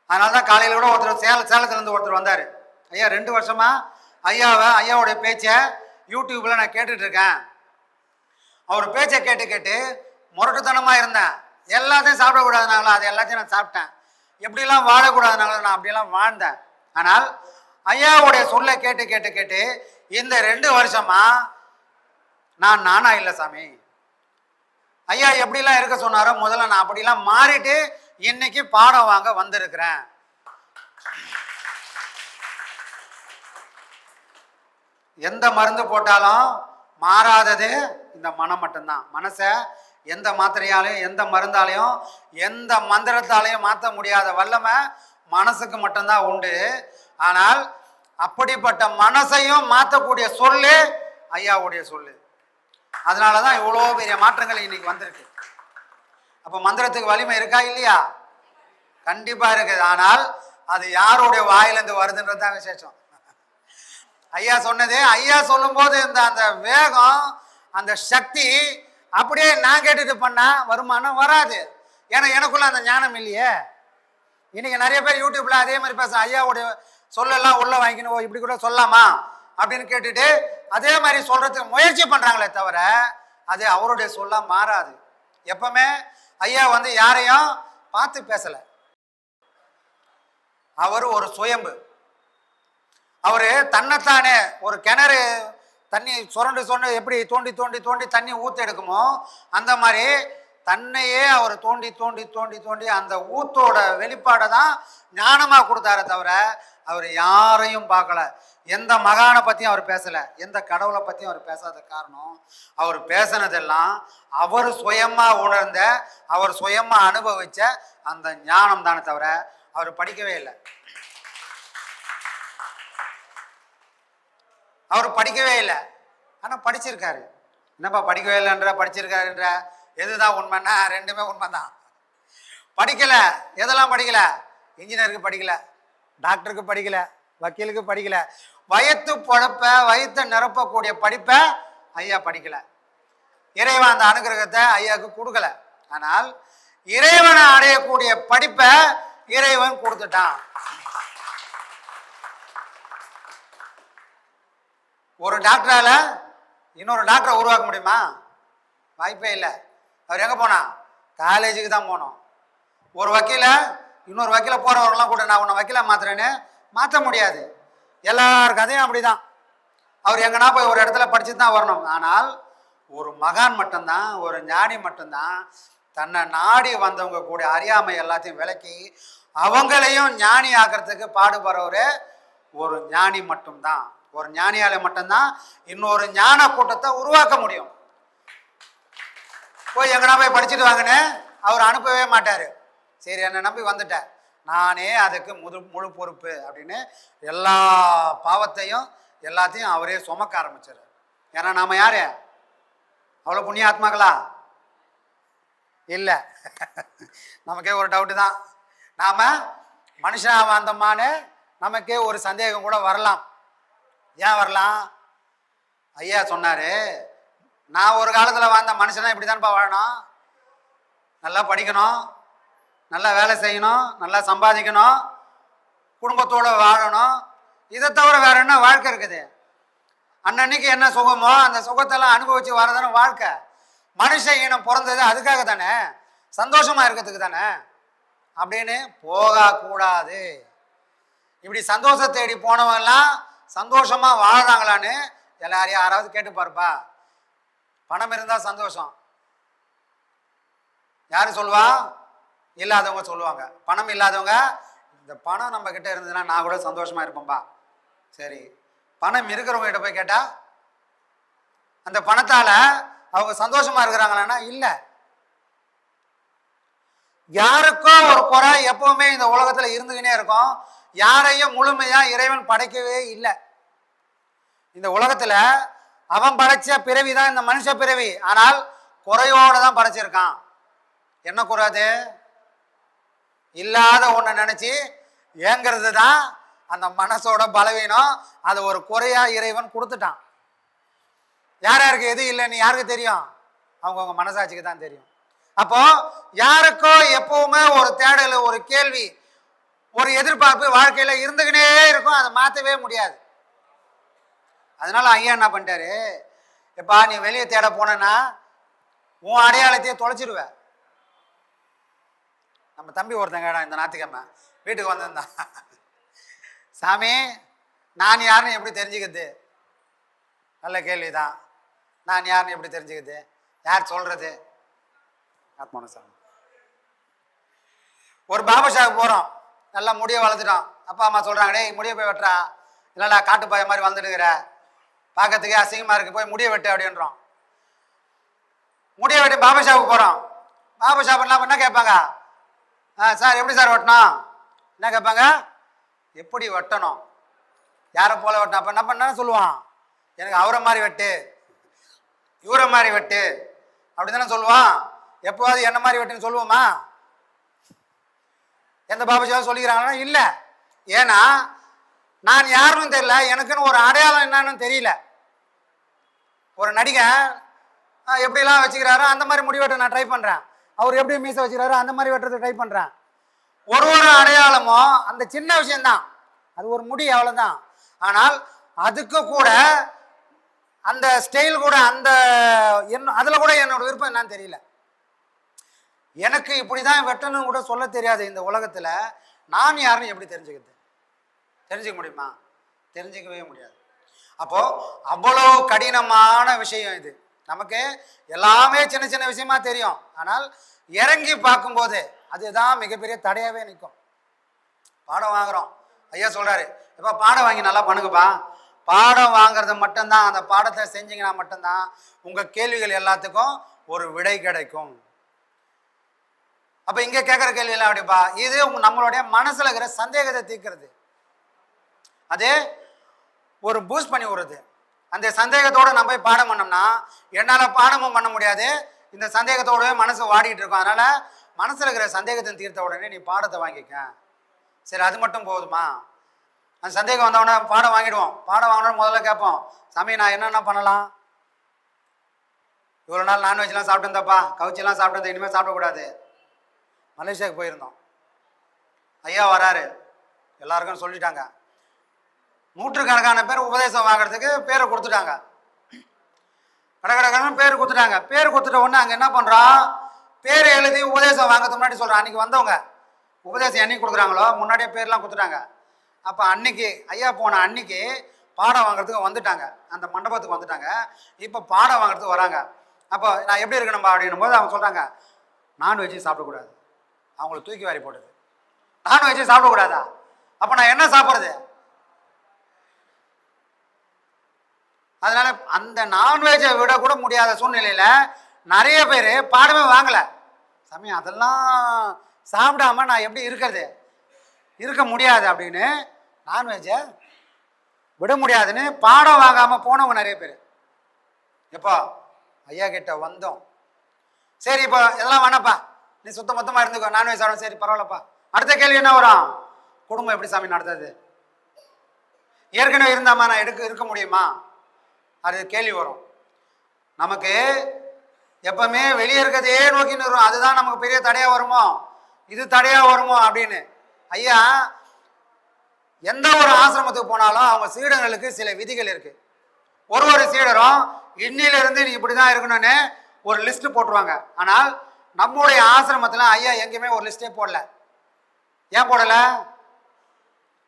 அதனால தான் காலையில் கூட ஒருத்தர் சேலத்துலேருந்து ஒருத்தர் வந்தார். ஐயா 2 வருஷமா ஐயாவுடைய பேச்சை யூடியூப்பில் நான் கேட்டுட்ருக்கேன். அவர் பேச்சை கேட்டு முரட்டுத்தனமாக இருந்தேன். எல்லாத்தையும் சாப்பிடக்கூடாதுனாங்களோ அது எல்லாத்தையும் நான் சாப்பிட்டேன். எப்படிலாம் வாழக்கூடாதுனாங்களோ நான் அப்படியெல்லாம் வாழ்ந்தேன். ஆனால் ஐயாவுடைய சொல்லை கேட்டு இந்த 2 வருஷமா நானா இல்லை சாமி. ஐயா எப்படிலாம் இருக்க சொன்னாரோ முதல்ல நான் அப்படிலாம் மாறிட்டு இன்னைக்கு பாடம் வாங்க வந்திருக்கிறேன். எந்த மருந்து போட்டாலும் மாறாதது இந்த மனம் மட்டும்தான். மனசை எந்த மாத்திரையாலையும் எந்த மருந்தாலையும் எந்த மந்திரத்தாலையும் மாற்ற முடியாத வல்லமை மனசுக்கு மட்டும்தான் உண்டு. ஆனால் அப்படிப்பட்ட மனசையும் மாற்றக்கூடிய சொல்லு ஐயாவுடைய சொல்லு. அதனால தான் இவ்வளோ பெரிய மாற்றங்கள் இன்னைக்கு வந்திருக்கு. அப்போ மந்திரத்துக்கு வலிமை இருக்கா இல்லையா? கண்டிப்பாக இருக்குது. ஆனால் அது யாருடைய வாயிலிருந்து வருதுன்றது தான் விசேஷம். ஐயா சொன்னது, ஐயா சொல்லும்போது அந்த வேகம், அந்த சக்தி அப்படியே நான் கேட்டுட்டு பண்ணா வருமானம் வராது. ஏன்னா எனக்குள்ள அந்த ஞானம் இல்லையே. இன்னைக்கு நிறைய பேர் யூடியூப்ல அதே மாதிரி பேச ஐயாவுடைய சொல்லெல்லாம் உள்ள வாங்கிக்கணும், இப்படி கூட சொல்லலாமா அப்படின்னு கேட்டுட்டு அதே மாதிரி சொல்றதுக்கு முயற்சி பண்றாங்களே தவிர அது அவருடைய சொல்ல மாறாது. எப்பவுமே ஐயா யாரையும் பார்த்து பேசல. அவர் ஒரு சுயம்பு. அவரு தன்னைத்தானே ஒரு கிணறு தண்ணி சுரண்டு எப்படி தோண்டி தண்ணி ஊத்து எடுக்குமோ அந்த மாதிரி தன்னையே அவர் தோண்டி அந்த ஊத்தோட வெளிப்பாடை தான் ஞானமா கொடுத்தாரே தவிர அவர் யாரையும் பார்க்கல. எந்த மகானை பத்தியும் அவர் பேசல, எந்த கடவுளை பத்தியும் அவர் பேசாத காரணம் அவர் பேசினதெல்லாம் அவர் சுயமா உணர்ந்த, அவர் சுயமா அனுபவிச்ச அந்த ஞானம் தானே தவிர அவர் படிக்கவே இல்லை. அவர் படிக்கவே இல்லை, ஆனால் படிச்சிருக்காரு. என்னப்பா படிக்கவே இல்லைன்ற படிச்சிருக்காருன்ற எதுதான் உண்மைன்னா ரெண்டுமே உண்மைதான். படிக்கலை, எதெல்லாம் படிக்கல? இன்ஜினியருக்கு படிக்கல, டாக்டருக்கு படிக்கல, வக்கீலுக்கு படிக்கல, வயிற்று பொழப்ப வயிற்றை நிரப்பக்கூடிய படிப்பை ஐயா படிக்கல. இறைவன் அந்த அனுகிரகத்தை ஐயாவுக்கு கொடுக்கல. ஆனால் இறைவனை அடையக்கூடிய படிப்பை இறைவன் கொடுத்துட்டான். ஒரு டாக்டரால இன்னொரு டாக்டரை உருவாக்க முடியுமா? வாய்ப்பே இல்லை. அவர் எங்கே போனான்? காலேஜுக்கு தான் போனோம். ஒரு வக்கீல இன்னொரு வக்கீல போகிறவரெல்லாம் கூட நான் உன்னை வக்கீல மாத்துறேன்னு மாற்ற முடியாது. எல்லார் கதையும் அப்படிதான். அவர் எங்கன்னா போய் ஒரு இடத்துல படிச்சு தான் வரணும். ஆனால் ஒரு மகான் மட்டும்தான், ஒரு ஞானி மட்டும்தான் தன்னை நாடி வந்தவங்க கூட அறியாமை எல்லாத்தையும் விலக்கி அவங்களையும் ஞானி ஆக்கிறதுக்கு பாடுபடுறவரு ஒரு ஞானி மட்டும்தான். ஒரு ஞானியால மட்டும்தான் இன்னொரு ஞான கூட்டத்தை உருவாக்க முடியும். போய் எங்கன்னா போய் படிச்சுட்டு வாங்கன்னு அவர் அனுப்பவே மாட்டாரு. சரி, என்னை நம்பி வந்துட்டேன், நானே அதுக்கு முழு பொறுப்பு அப்படின்னு எல்லா பாவத்தையும் எல்லாத்தையும் அவரே சுமக்க ஆரம்பிச்சார். ஏன்னா நாம யாரு? அவ்வளோ புண்ணிய ஆத்மாக்களா? இல்லை. நமக்கே ஒரு டவுட்டு தான். நாம மனுஷன் வந்தோமான்னு நமக்கே ஒரு சந்தேகம் கூட வரலாம். ஏன் வரலாம்? ஐயா சொன்னாரு, நான் ஒரு காலத்தில் வாழ்ந்த மனுஷனா இப்படி தான்ப்பா வாழணும். நல்லா படிக்கணும், நல்லா வேலை செய்யணும், நல்லா சம்பாதிக்கணும், குடும்பத்தோடு வாழணும். இதை தவிர வேற என்ன வாழ்க்கை இருக்குது? அன்னன்னைக்கு என்ன சுகமோ அந்த சுகத்தெல்லாம் அனுபவிச்சு வரதானே வாழ்க்கை. மனுஷ இனம் பிறந்தது அதுக்காக தானே, சந்தோஷமா இருக்கிறதுக்கு தானே. அப்படின்னு போகக்கூடாது. இப்படி சந்தோஷத்தை தேடி போனவங்கெல்லாம் சந்தோஷமா வாழ்றாங்களான்னு எல்லாரையும் யாராவது கேட்டு பாருப்பா. பணம் இருந்தால் சந்தோஷம் யாரு சொல்லுவா? இல்லாதவங்க சொல்லுவாங்க. பணம் இல்லாதவங்க, இந்த பணம் நம்ம கிட்ட இருந்ததுன்னா நான் கூட சந்தோஷமா இருப்பேன்பா. சரி, பணம் இருக்கிறவங்க கிட்ட போய் கேட்டா அந்த பணத்தால அவங்க சந்தோஷமா இருக்கிறாங்களான்னா இல்லை. யாருக்கோ ஒரு குறை எப்பவுமே இந்த உலகத்துல இருந்துகினே இருக்கும். யாரையும் முழுமையா இறைவன் படைக்கவே இல்லை. இந்த உலகத்துல அவன் படைச்ச பிறவிதான் இந்த மனுஷ பிறவி. ஆனால் குறையோட தான் படைச்சிருக்கான். என்ன குறை? இல்லாத ஒண்ணு நினைச்சு ஏங்கிறது தான் அந்த மனசோட பலவீனம். அது ஒரு குறையா இறைவன் கொடுத்துட்டான். யார் யாருக்கு எது இல்லைன்னு யாருக்கு தெரியும்? அவங்கவுங்க மனசாட்சிக்கு தான் தெரியும். அப்போ யாருக்கோ எப்பவுமே ஒரு தேடல், ஒரு கேள்வி, ஒரு எதிர்பார்ப்பு வாழ்க்கையில இருந்துகினே இருக்கும். அதை மாற்றவே முடியாது. அதனால ஐயா என்ன பண்ணிட்டாரு, எப்பா நீ வெளியே தேட போனா உன் அடையாளத்தையே தொலைச்சிடுவ. நம்ம தம்பி ஒருத்தங்க இந்த ஞாயிற்றுக்கிழமை வீட்டுக்கு வந்திருந்தான். சாமி, நான் யாருன்னு எப்படி தெரிஞ்சுக்கிறது? நல்ல கேள்விதான். நான் யாருன்னு எப்படி தெரிஞ்சுக்கிறது? யார் சொல்றது? ஆத்மானுசாமி. ஒரு பாபா ஷாவுக்கு போறோம். நல்லா முடிய வளர்த்துட்டோம். அப்பா அம்மா சொல்றாங்க, டேய் முடிய போய் வெட்டுறா. இல்லைடா காட்டு பாய மாதிரி வளர்ந்துட்டுக்கிற, பார்க்கறதுக்கே அசிங்கமா இருக்கு, போய் முடிய வெட்டு அப்படின்றோம். முடிய வெட்டி பாபா ஷாவுக்கு போறோம். பாபா ஷாப் என்ன கேட்பாங்க? சார் எப்படி சார் வெட்டணும்? என்ன கேட்பாங்க? எப்படி வெட்டணும், யாரை போல வெட்டணும். அப்ப என்ன பண்ண சொல்லுவான்? எனக்கு அவரை மாதிரி வெட்டு, இவரை மாதிரி வெட்டு அப்படி தானே சொல்லுவான். எப்போவாது என்ன மாதிரி வெட்டுன்னு சொல்லுவோமா? எந்த பாபாஜாவும் சொல்லிக்கிறாங்கன்னா இல்லை. ஏன்னா நான் யாருன்னு தெரியல, எனக்குன்னு ஒரு அடையாளம் என்னன்னு தெரியல. ஒரு நடிகன் எப்படிலாம் வச்சுக்கிறாரோ அந்த மாதிரி முடி வெட்ட நான் ட்ரை பண்ணுறேன். அவர் எப்படி மீசை வச்சுக்கிறாரோ அந்த மாதிரி வெட்டுறது ட்ரை பண்ணுறேன். ஒரு அடையாளமும் அந்த சின்ன விஷயம்தான், அது ஒரு முடி அவ்வளோதான். ஆனால் அதுக்கு கூட அந்த ஸ்டைல் கூட அந்த அதில் கூட என்னோட விருப்பம் என்னன்னு தெரியல. எனக்கு இப்படிதான் வெட்டணும் கூட சொல்ல தெரியாது. இந்த உலகத்தில் நான் யாருன்னு எப்படி தெரிஞ்சுக்கிறது? தெரிஞ்சுக்க முடியுமா? தெரிஞ்சுக்கவே முடியாது. அப்போ அவ்வளோ கடினமான விஷயம் இது. நமக்கு எல்லாமே சின்ன சின்ன விஷயமா தெரியும். ஆனால் இறங்கி பார்க்கும்போது அதுதான் மிகப்பெரிய தடையாவே நிற்கும். பாடம் வாங்குறோம், ஐயா சொல்றாரு, எப்பா பாடம் வாங்கி நல்லா பண்ணுங்கப்பா. பாடம் வாங்குறது மட்டும்தான், அந்த பாடத்தை செஞ்சீங்கன்னா மட்டும்தான் உங்க கேள்விகள் எல்லாத்துக்கும் ஒரு விடை கிடைக்கும். அப்ப இங்க கேட்கிற கேள்வி எல்லாம் அப்படிப்பா, இது நம்மளுடைய மனசுல இருக்கிற சந்தேகத்தை தீர்க்கிறது. அது ஒரு பூஸ்ட் பண்ணி விடுறது. அந்த சந்தேகத்தோட நம்ம போய் பாடம் பண்ணோம்னா என்னால பாடமும் பண்ண முடியாது, இந்த சந்தேகத்தோடவே மனசு வாடிட்டு இருக்கும். அதனால மனசுல இருக்கிற சந்தேகத்தை தீர்த்த உடனே நீ பாடத்தை வாங்கிக்க. சரி, அது மட்டும் போதுமா? அந்த சந்தேகம் வந்த உடனே பாடம் வாங்கிடுவோம். பாடம் வாங்கினோன்னு முதல்ல கேட்போம், சாமி நான் என்னென்ன பண்ணலாம்? இவ்வளோ நாள் நான்வெஜ்லாம் சாப்பிட்டு இருந்தப்பா, கவுச்சிலாம் சாப்பிட்டு இருந்தேன், இனிமேல் சாப்பிடக்கூடாது. மலேசியாவுக்கு போயிருந்தோம். ஐயா வராரு, எல்லாருக்கும் சொல்லிட்டாங்க. நூற்றுக்கணக்கான பேர் உபதேசம் வாங்குறதுக்கு பேரை கொடுத்துட்டாங்க. கடற்கடன்னு பேர் கொடுத்துட்டாங்க. பேர் கொடுத்துட்ட உடனே அங்கே என்ன பண்ணுறோம், பேர் எழுதி உபதேசம் வாங்கிறதுக்கு முன்னாடி சொல்கிறோம். அன்றைக்கி வந்தவங்க உபதேசம் என்னைக்கு கொடுக்குறாங்களோ முன்னாடியே பேர்லாம் கொடுத்துட்டாங்க. அப்போ அன்னைக்கு ஐயா போன அன்னைக்கு பாடம் வாங்குறதுக்கு வந்துட்டாங்க, அந்த மண்டபத்துக்கு வந்துட்டாங்க. இப்போ பாடம் வாங்குறதுக்கு வராங்க. அப்போ நான் எப்படி இருக்கணும்பா அப்படின்னும் போது அவங்க சொல்கிறாங்க, நான்வெஜ்ஜு சாப்பிடக்கூடாது. அவங்களுக்கு தூக்கி வாரி போடுது. நான்வெஜ்ஜு சாப்பிடக்கூடாதா? அப்போ நான் என்ன சாப்பிட்றது? அதனால அந்த நான்வெஜ்ஜை விட கூட முடியாத சூழ்நிலையில நிறைய பேர் பாடமே வாங்கலை. சமயம் அதெல்லாம் சாப்பிடாம நான் எப்படி இருக்கிறது? இருக்க முடியாது அப்படின்னு நான்வெஜ்ஜை விட முடியாதுன்னு பாடம் வாங்காம போனவங்க நிறைய பேர். எப்போ ஐயா கிட்ட வந்தோம், சரி இப்போ இதெல்லாம் வேணாப்பா, நீ சுத்த மொத்தமாக இருந்துக்கோ, நான்வெஜ் சாப்பிடும், சரி பரவாயில்லப்பா. அடுத்த கேள்வி என்ன வரும்? குடும்பம் எப்படி சாமி நடத்துறது? ஏற்கனவே இருந்தாமா நான் இருக்க முடியுமா? அது கேள்வி வரும். நமக்கு எப்பவுமே வெளியே இருக்கிறதையே நோக்கின்னு வரும். அதுதான் நமக்கு பெரிய தடையா வருமோ, இது தடையா வருமோ அப்படின்னு. ஐயா எந்த ஒரு ஆசிரமத்துக்கு போனாலும் அவங்க சீடர்களுக்கு சில விதிகள் இருக்கு. ஒரு சீடரும் இன்னிலிருந்து நீ இப்படிதான் இருக்கணும்னு ஒரு லிஸ்ட் போட்டுருவாங்க. ஆனால் நம்முடைய ஆசிரமத்தில் ஐயா எங்கேயுமே ஒரு லிஸ்டே போடல. ஏன் போடல?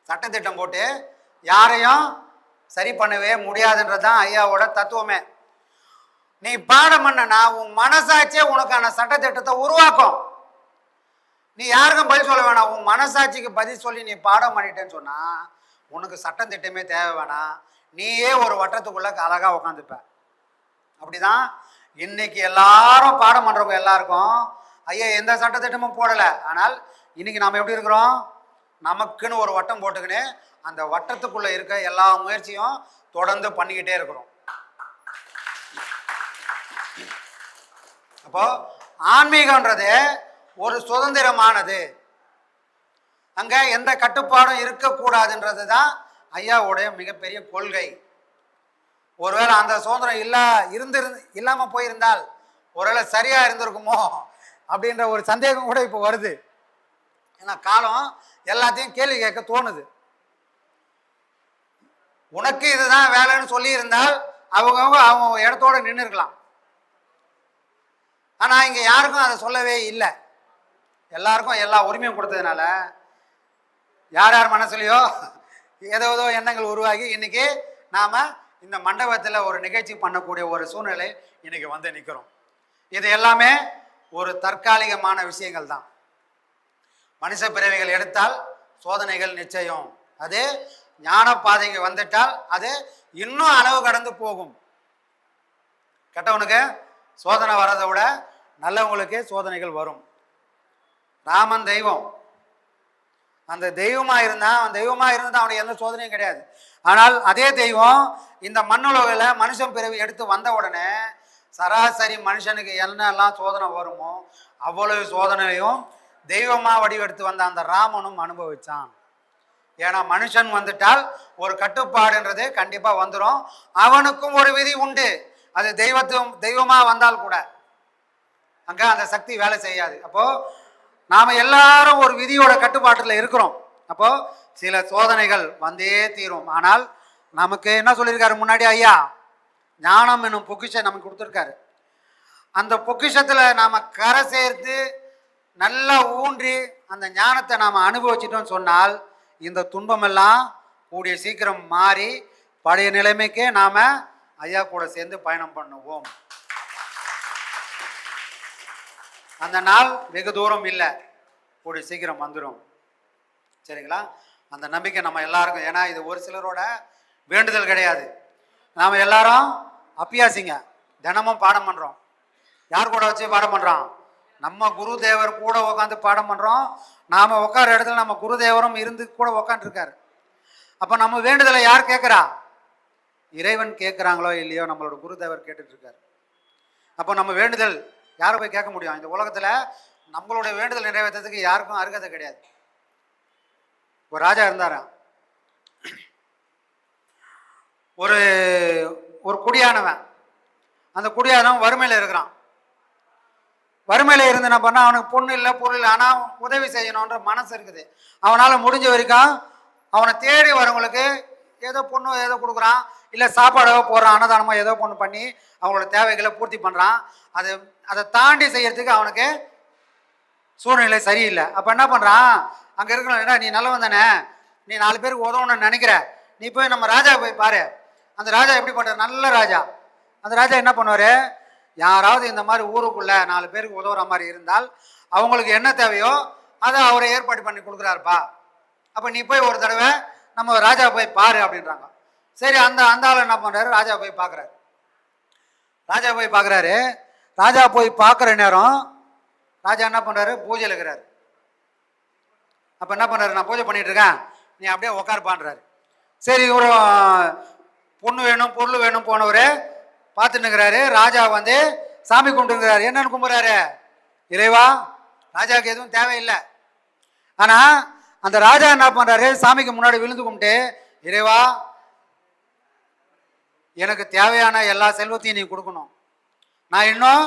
சட்டத்திட்டம் போட்டு யாரையும் சரி பண்ணவே முடியாதுன்றதுதான் ஐயாவோட தத்துவமே. நீ பாடம் பண்ணனா உன் மனசாட்சியே உனக்கான சட்டத்திட்டத்தை உருவாக்கும். நீ யாருக்கும் பதில் சொல்ல வேணாம். உன் மனசாட்சிக்கு பதில் சொல்லி நீ பாடம் பண்ணிட்டேன்னு சொன்னா உனக்கு சட்டம் திட்டமே தேவை வேணாம். நீயே ஒரு வட்டத்துக்குள்ள அழகா உட்காந்துப்ப. அப்படிதான் இன்னைக்கு எல்லாரும் பாடம் பண்றவங்க எல்லாருக்கும் ஐயா எந்த சட்டத்திட்டமும் போடல. ஆனால் இன்னைக்கு நாம எப்படி இருக்கிறோம்? நமக்குன்னு ஒரு வட்டம் போட்டுக்கின்னு அந்த வட்டத்துக்குள்ள இருக்க எல்லா முயற்சியும் தொடர்ந்து பண்ணிக்கிட்டே இருக்கிறோம். அப்போ ஆன்மீகம்ன்றது ஒரு சுதந்திரமானது. அங்க எந்த கட்டுப்பாடும் இருக்கக்கூடாதுன்றது தான் ஐயாவுடைய மிகப்பெரிய கொள்கை. ஒருவேளை அந்த சுதந்திரம் இல்லாம போயிருந்தால் ஒருவேளை சரியா இருந்திருக்குமோ அப்படின்ற ஒரு சந்தேகம் கூட இப்போ வருது. ஏன்னா காலம் எல்லாத்தையும் கேள்வி கேட்க தோணுது. உனக்கு இதுதான் வேலைன்னு சொல்லி இருந்தால் அவங்க இடத்தோட நின்று இருக்கலாம். ஆனா இங்க யாருக்கும் அதை சொல்லவே இல்லை. எல்லாருக்கும் எல்லா உரிமையும் கொடுத்ததுனால யார் யார் மனசுலையோ ஏதோ எண்ணங்கள் உருவாகி இன்னைக்கு நாம இந்த மண்டபத்தில் ஒரு நிகழ்ச்சி பண்ணக்கூடிய ஒரு சூழ்நிலை இன்னைக்கு வந்து நிற்கிறோம். இது எல்லாமே ஒரு தற்காலிகமான விஷயங்கள் தான். மனுஷ பிறவிகள் எடுத்தால் சோதனைகள் நிச்சயம். அது ஞான பாதைக்கு வந்துட்டால் அது இன்னும் அளவு கடந்து போகும். கெட்டவனுக்கு சோதனை வர்றதை விட நல்லவங்களுக்கு சோதனைகள் வரும். ராமன் தெய்வம். அந்த தெய்வமா இருந்தா அவனுக்கு எந்த சோதனையும் கிடையாது. ஆனால் அதே தெய்வம் இந்த மண்ணுலகில் மனுஷன் பிறவி எடுத்து வந்த உடனே சராசரி மனுஷனுக்கு என்னெல்லாம் சோதனை வருமோ அவ்வளவு சோதனையும் தெய்வமா வடிவெடுத்து வந்த அந்த ராமனும் அனுபவிச்சான். ஏன்னா மனுஷன் வந்துட்டால் ஒரு கட்டுப்பாடுன்றது கண்டிப்பா வந்துடும். அவனுக்கும் ஒரு விதி உண்டு. அது தெய்வமா வந்தால் கூட அங்க அந்த சக்தி வேலை செய்யாது. அப்போ நாம எல்லாரும் ஒரு விதியோட கட்டுப்பாட்டில் இருக்கிறோம். அப்போ சில சோதனைகள் வந்தே தீரும். ஆனால் நமக்கு என்ன சொல்லியிருக்காரு முன்னாடி ஐயா? ஞானம் என்னும் பொக்கிஷம் நமக்கு கொடுத்துருக்காரு. அந்த பொக்கிஷத்துல நாம கரை சேர்த்து நல்லா ஊன்றி அந்த ஞானத்தை நாம அனுபவிச்சிட்டோம்னு சொன்னால் இந்த துன்பமெல்லாம் கூடிய சீக்கிரம் மாறி பழைய நிலைமைக்கே நாம ஐயா கூட சேர்ந்து பயணம் பண்ணுவோம். அந்த நாள் வெகு தூரம் இல்லை, கூடிய சீக்கிரம் வந்துடும். சரிங்களா? அந்த நம்பிக்கை நம்ம எல்லாருக்கும். ஏன்னா இது ஒரு சிலரோட வேண்டுதல் கிடையாது. நாம் எல்லாரும் அப்பியாசிங்க. தினமும் பாடம் பண்ணுறோம். யார் கூட வச்சு பாடம் பண்ணுறோம்? நம்ம குருதேவர் கூட உட்காந்து பாடம் பண்ணுறோம். நாம் உட்கார இடத்துல நம்ம குருதேவரும் இருந்து கூட உட்காந்துருக்காரு. அப்போ நம்ம வேண்டுதலை யார் கேட்குறா? இறைவன் கேட்குறாங்களோ இல்லையோ நம்மளோட குருதேவர் கேட்டுட்ருக்காரு. அப்போ நம்ம வேண்டுதல் யாரை போய் கேட்க முடியும்? இந்த உலகத்தில் நம்மளுடைய வேண்டுதல் நிறைவேற்றத்துக்கு யாருக்கும் அருகதை கிடையாது. ஒரு ராஜா இருந்தாராம். ஒரு ஒரு குடியானவன். அந்த குடியானவன் வறுமையில் இருக்கிறான். வறுமையில் இருந்து என்ன பண்ணா, அவனுக்கு பொண்ணு இல்லை பொருள் இல்லை, ஆனால் உதவி செய்யணுன்ற மனசு இருக்குது. அவனால் முடிஞ்ச வரைக்கும் அவனை தேடி வரவங்களுக்கு ஏதோ பொண்ணு ஏதோ கொடுக்குறான், இல்லை சாப்பாடோ போடுறான், அன்னதானமோ ஏதோ பொண்ணு பண்ணி அவங்களோட தேவைகளை பூர்த்தி பண்ணுறான். அதை தாண்டி செய்யறதுக்கு அவனுக்கு சூழ்நிலை சரியில்லை. அப்போ என்ன பண்ணுறான்? அங்கே இருக்கிற நீ நல்லவன் தானே, நீ 4 பேருக்கு உதவணும்னு நினைக்கிற, நீ போய் நம்ம ராஜா போய் பாரு. அந்த ராஜா எப்படி பண்ணுறாரு? நல்ல ராஜா. அந்த ராஜா என்ன பண்ணுவார்? யாராவது இந்த மாதிரி ஊருக்குள்ளே 4 பேருக்கு உதவுற மாதிரி இருந்தால் அவங்களுக்கு என்ன தேவையோ அதை அவரை ஏற்பாடு பண்ணி கொடுக்குறாருப்பா. அப்போ நீ போய் ஒரு தடவை நம்ம ராஜா போய் பாரு அப்படின்றாங்க. சரி, அந்த ஆள் என்ன பண்ணுறாரு? ராஜா போய் பார்க்குறாரு. ராஜா போய் பார்க்குற நேரம் ராஜா என்ன பண்ணுறாரு? பூஜையில் இருக்கிறாரு. அப்போ என்ன பண்ணுறாரு? நான் பூஜை பண்ணிட்டு இருக்கேன், நீ அப்படியே உக்காருப்பான்றாரு. சரி, ஒரு பொண்ணு வேணும் பொருள் வேணும் போனவர் பார்த்துன்னுக்கிறாரு. ராஜா வந்து சாமி கும்பிட்டுங்கிறாரு. என்னன்னு கும்பிட்றாரு? இறைவா, ராஜாவுக்கு எதுவும் தேவையில்லை. ஆனால் அந்த ராஜா என்ன பண்ணுறாரு? சாமிக்கு முன்னாடி விழுந்து கும்பிட்டு, இறைவா, எனக்கு தேவையான எல்லா செல்வத்தையும் நீ கொடுக்கணும். நான் இன்னும்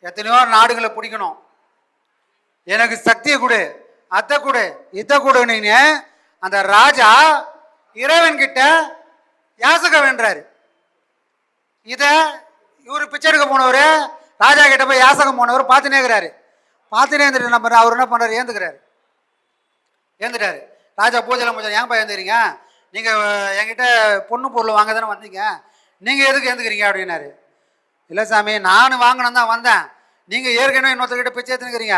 எத்தனையோ நாடுகளை பிடிக்கணும். எனக்கு சக்தியை கொடு, அத்தை கொடு, இத்தை கொடு. நீங்க அந்த ராஜா இறைவன் கிட்ட யாசகம் வேண்டாரு. இத இவரு பிச்சை எடுக்க போனவர் ராஜா கிட்ட போய் யாசகம் போனவர் பார்த்துனே இருக்கிறாரு. பார்த்துனே இருந்துட்டு நம்ம அவர் என்ன பண்றாரு, ஏந்துட்டாரு. ராஜா பூஜைலாம் முடிச்சாரு. ஏன்பா ஏந்துக்கிறீங்க, நீங்க என்கிட்ட பொண்ணு பொருள் வாங்க தானே வந்தீங்க, நீங்க எதுக்கு ஏந்துக்கிறீங்க அப்படின்னாரு. இல்லை சாமி, நானும் வாங்கணும் தான் வந்தேன், நீங்க ஏற்கனவே இன்னொருத்தர்கிட்ட பிச்சை எடுத்துக்கிறீங்க,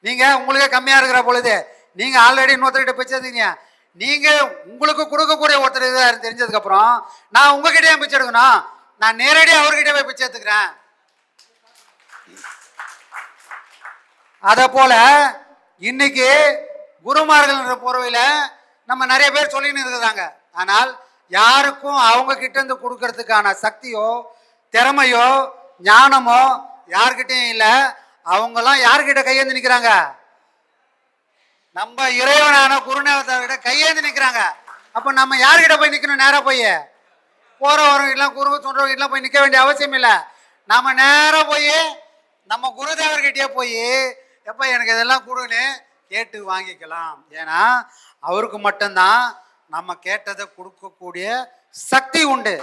நீங்க உங்களுக்கே கம்மியா இருக்கிற பொழுது நீங்க ஆல்ரெடி இன்னொருத்தர்கிட்ட பிச்சை எடுத்துக்கிறீங்க, நீங்க உங்களுக்கு கொடுக்கக்கூடிய ஒருத்தர் தெரிஞ்சதுக்கு அப்புறம் நான் உங்ககிட்டயே பிச்சை எடுக்கணும், நான் நேரடியாக அவர்கிட்ட போய் பிச்சை எடுத்துக்கிறேன். அத போல இன்னைக்கு குருமார்கள் போறவையில நம்ம நிறைய பேர் சொல்லின்னு இருக்கிறாங்க. ஆனால் யாருக்கும் அவங்க கிட்ட இருந்து கொடுக்கறதுக்கான சக்தியோ திறமையோ ஞானமோ யார்கிட்டையும் இல்லை. அவங்கெல்லாம் யார்கிட்ட கையேந்து நிற்கிறாங்க, நம்ம இறைவனான குருநாதர்கிட்ட கையேந்து நிற்கிறாங்க. அப்ப நம்ம யார்கிட்ட போய் நிற்கணும், நேராக போய் போறவரும் இல்லை குரு சொல்றவங்க இல்லை போய் நிற்க வேண்டிய அவசியம் இல்லை. நாம நேராக போய் நம்ம குருதேவர்கிட்டயே போய் எப்ப எனக்கு இதெல்லாம் கொடுன்னு கேட்டு வாங்கிக்கலாம். ஏன்னா அவருக்கு மட்டும்தான் நம்ம கேட்டதை கொடுக்கக்கூடிய சக்தி உண்டு.